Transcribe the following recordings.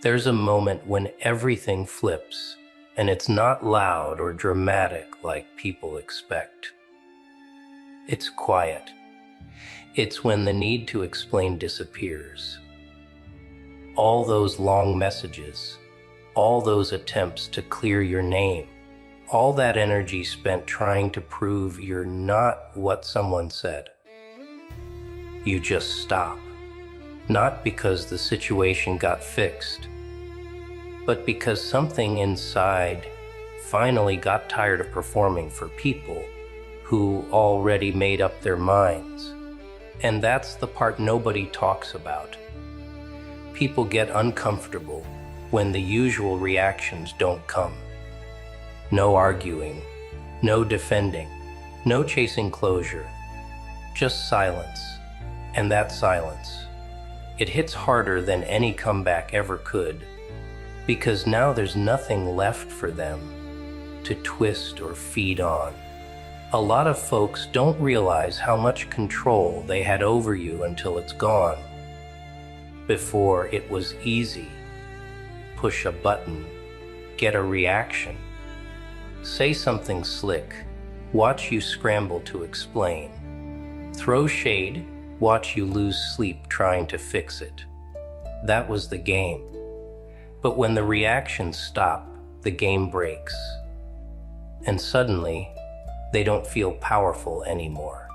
There's a moment when everything flips, and it's not loud or dramatic like people expect. It's quiet. It's when the need to explain disappears. All those long messages, all those attempts to clear your name, all that energy spent trying to prove you're not what someone said. You just stop. Not because the situation got fixed, but because something inside finally got tired of performing for people who already made up their minds. And that's the part nobody talks about. People get uncomfortable when the usual reactions don't come. No arguing, no defending, no chasing closure, just silence. And that silence, it hits harder than any comeback ever could, because now there's nothing left for them to twist or feed on. A lot of folks don't realize how much control they had over you until it's gone. Before, it was easy. Push a button, get a reaction. Say something slick, watch you scramble to explain. Throw shade, watch you lose sleep trying to fix it. That was the game. But when the reactions stop, the game breaks. And suddenly, they don't feel powerful anymore.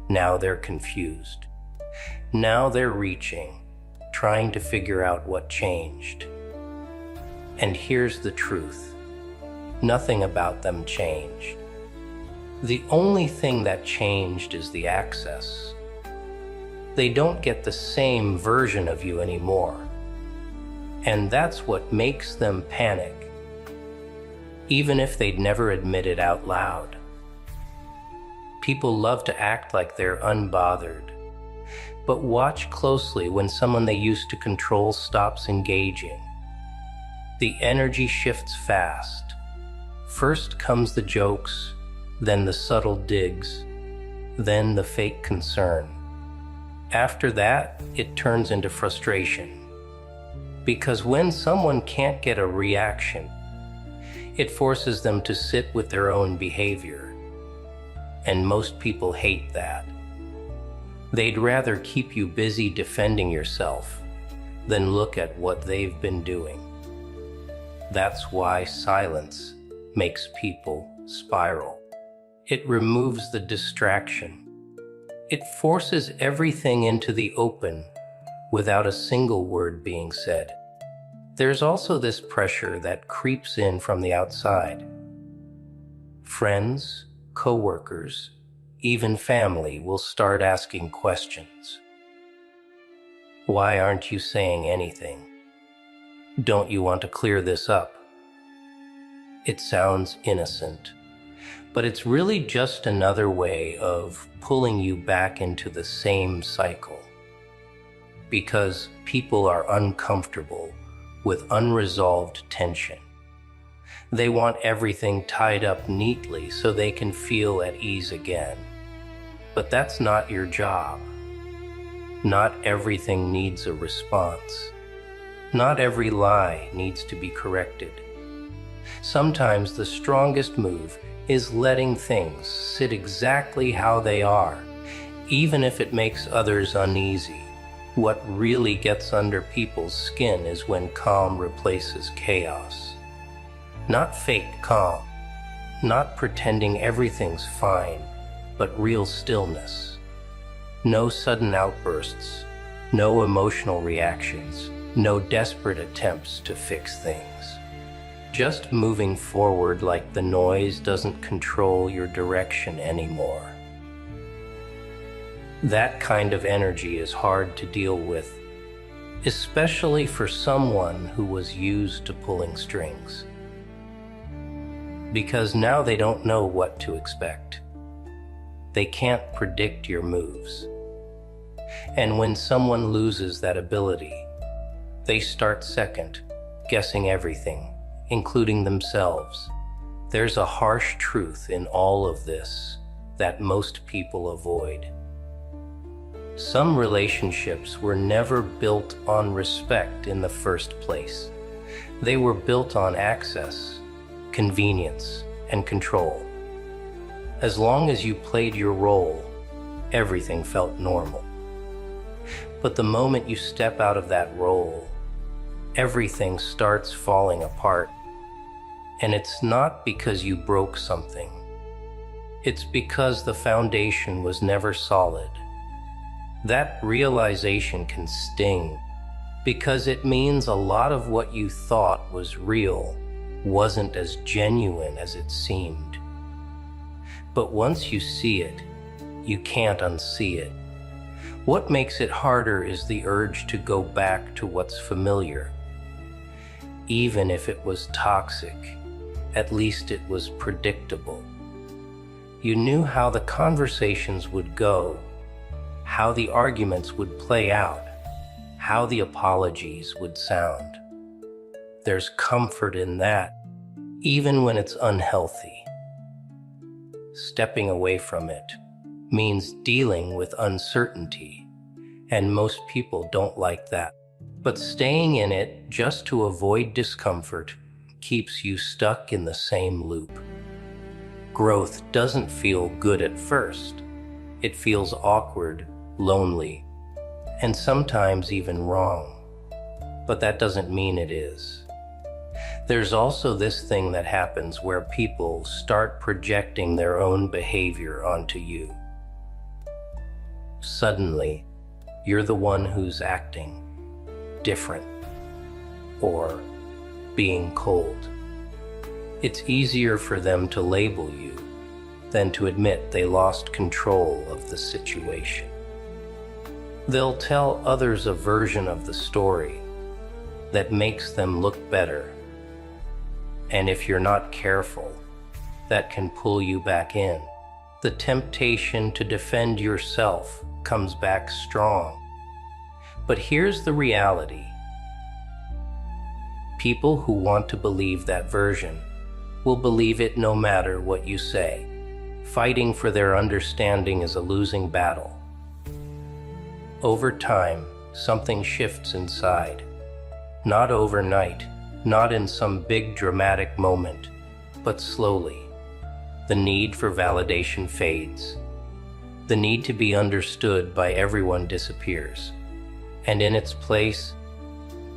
Now they're confused. Now they're reaching, trying to figure out what changed. And here's the truth. Nothing about them changed. The only thing that changed is the access. They don't get the same version of you anymore. And that's what makes them panic, even if they'd never admit it out loud. People love to act like they're unbothered, but watch closely when someone they used to control stops engaging. The energy shifts fast. First comes the jokes, then the subtle digs, then the fake concern. After that, it turns into frustration. Because when someone can't get a reaction, it forces them to sit with their own behavior. And most people hate that. They'd rather keep you busy defending yourself than look at what they've been doing. That's why silence makes people spiral. It removes the distraction. It forces everything into the open without a single word being said. There's also this pressure that creeps in from the outside. Friends, coworkers, even family will start asking questions. Why aren't you saying anything? Don't you want to clear this up? It sounds innocent, but it's really just another way of pulling you back into the same cycle. Because people are uncomfortable with unresolved tension. They want everything tied up neatly so they can feel at ease again. But that's not your job. Not everything needs a response. Not every lie needs to be corrected. Sometimes the strongest move is letting things sit exactly how they are, even if it makes others uneasy. What really gets under people's skin is when calm replaces chaos. Not fake calm, not pretending everything's fine, but real stillness. No sudden outbursts, no emotional reactions, no desperate attempts to fix things. Just moving forward like the noise doesn't control your direction anymore. That kind of energy is hard to deal with, especially for someone who was used to pulling strings. Because now they don't know what to expect. They can't predict your moves. And when someone loses that ability, they start second, guessing everything, including themselves. There's a harsh truth in all of this that most people avoid. Some relationships were never built on respect in the first place. They were built on access, convenience, and control. As long as you played your role, everything felt normal. But the moment you step out of that role, everything starts falling apart. And it's not because you broke something. It's because the foundation was never solid. That realization can sting, because it means a lot of what you thought was real wasn't as genuine as it seemed. But once you see it, you can't unsee it. What makes it harder is the urge to go back to what's familiar. Even if it was toxic, at least it was predictable. You knew how the conversations would go, how the arguments would play out, how the apologies would sound. There's comfort in that, even when it's unhealthy. Stepping away from it means dealing with uncertainty, and most people don't like that. But staying in it just to avoid discomfort keeps you stuck in the same loop. Growth doesn't feel good at first. It feels awkward, lonely, and sometimes even wrong. But that doesn't mean it is. There's also this thing that happens where people start projecting their own behavior onto you. Suddenly, you're the one who's acting different or being cold. It's easier for them to label you than to admit they lost control of the situation. They'll tell others a version of the story that makes them look better. And if you're not careful, that can pull you back in. The temptation to defend yourself comes back strong. But here's the reality. People who want to believe that version will believe it no matter what you say. Fighting for their understanding is a losing battle. Over time, something shifts inside. Not overnight, not in some big dramatic moment, but slowly. The need for validation fades. The need to be understood by everyone disappears. And in its place,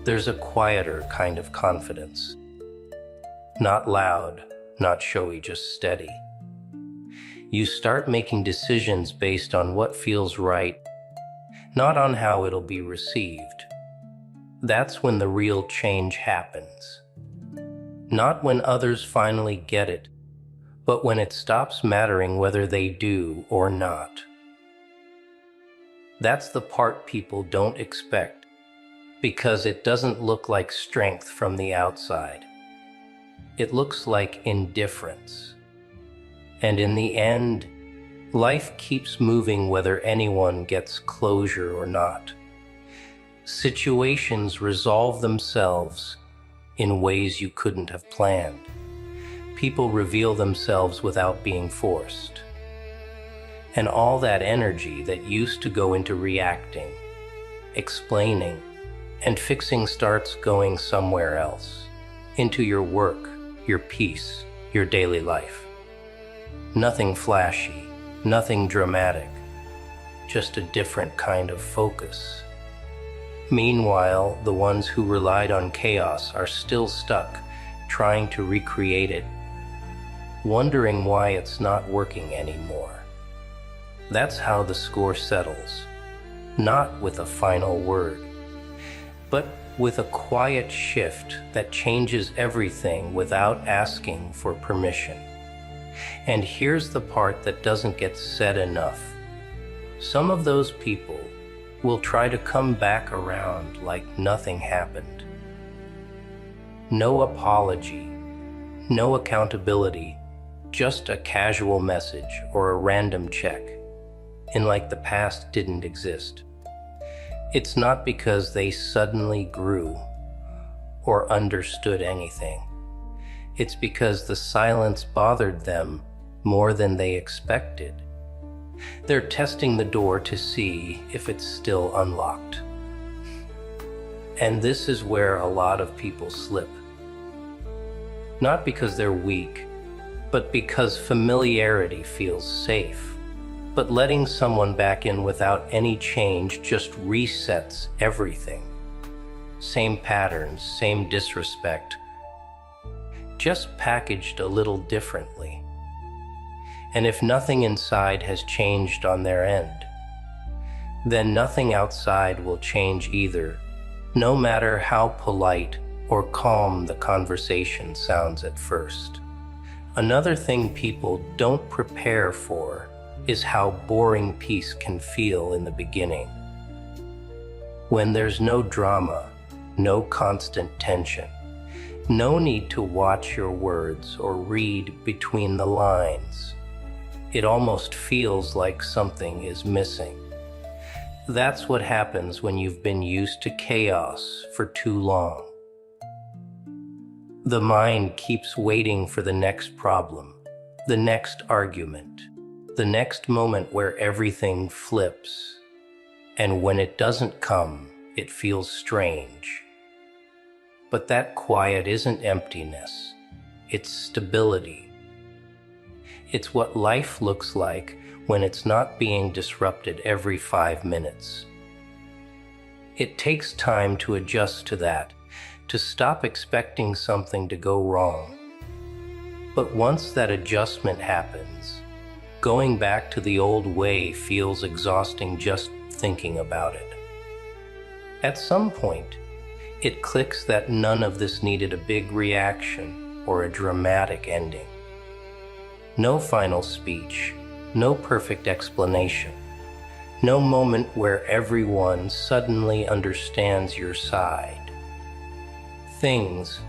there's a quieter kind of confidence. Not loud, not showy, just steady. You start making decisions based on what feels right, not on how it'll be received. That's when the real change happens. Not when others finally get it, but when it stops mattering whether they do or not. That's the part people don't expect, because it doesn't look like strength from the outside. It looks like indifference. And in the end, life keeps moving whether anyone gets closure or not. Situations resolve themselves in ways you couldn't have planned. People reveal themselves without being forced. And all that energy that used to go into reacting, explaining, and fixing starts going somewhere else, into your work, your peace, your daily life. Nothing flashy, nothing dramatic, just a different kind of focus. Meanwhile, the ones who relied on chaos are still stuck, trying to recreate it, wondering why it's not working anymore. That's how the score settles, not with a final word, but with a quiet shift that changes everything without asking for permission. And here's the part that doesn't get said enough. Some of those people will try to come back around like nothing happened. No apology, no accountability, just a casual message or a random check, in like the past didn't exist. It's not because they suddenly grew or understood anything. It's because the silence bothered them more than they expected. They're testing the door to see if it's still unlocked. And this is where a lot of people slip. Not because they're weak, but because familiarity feels safe. But letting someone back in without any change just resets everything. Same patterns, same disrespect, just packaged a little differently. And if nothing inside has changed on their end, then nothing outside will change either, no matter how polite or calm the conversation sounds at first. Another thing people don't prepare for is how boring peace can feel in the beginning. When there's no drama, no constant tension, no need to watch your words or read between the lines. It almost feels like something is missing. That's what happens when you've been used to chaos for too long. The mind keeps waiting for the next problem, the next argument, the next moment where everything flips. And when it doesn't come, it feels strange. But that quiet isn't emptiness, it's stability. It's what life looks like when it's not being disrupted every 5 minutes. It takes time to adjust to that, to stop expecting something to go wrong. But once that adjustment happens, going back to the old way feels exhausting just thinking about it. At some point, it clicks that none of this needed a big reaction or a dramatic ending. No final speech, no perfect explanation, no moment where everyone suddenly understands your side. Things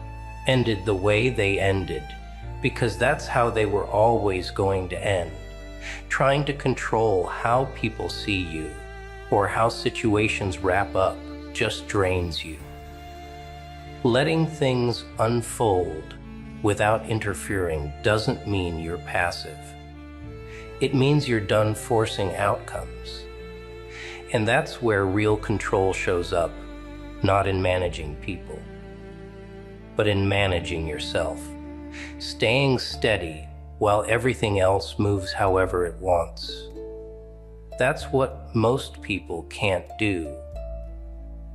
ended the way they ended because that's how they were always going to end. Trying to control how people see you or how situations wrap up just drains you. Letting things unfold without interfering doesn't mean you're passive. It means you're done forcing outcomes. And that's where real control shows up, not in managing people, but in managing yourself. Staying steady while everything else moves however it wants. That's what most people can't do.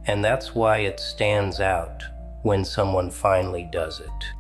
And that's why it stands out when someone finally does it.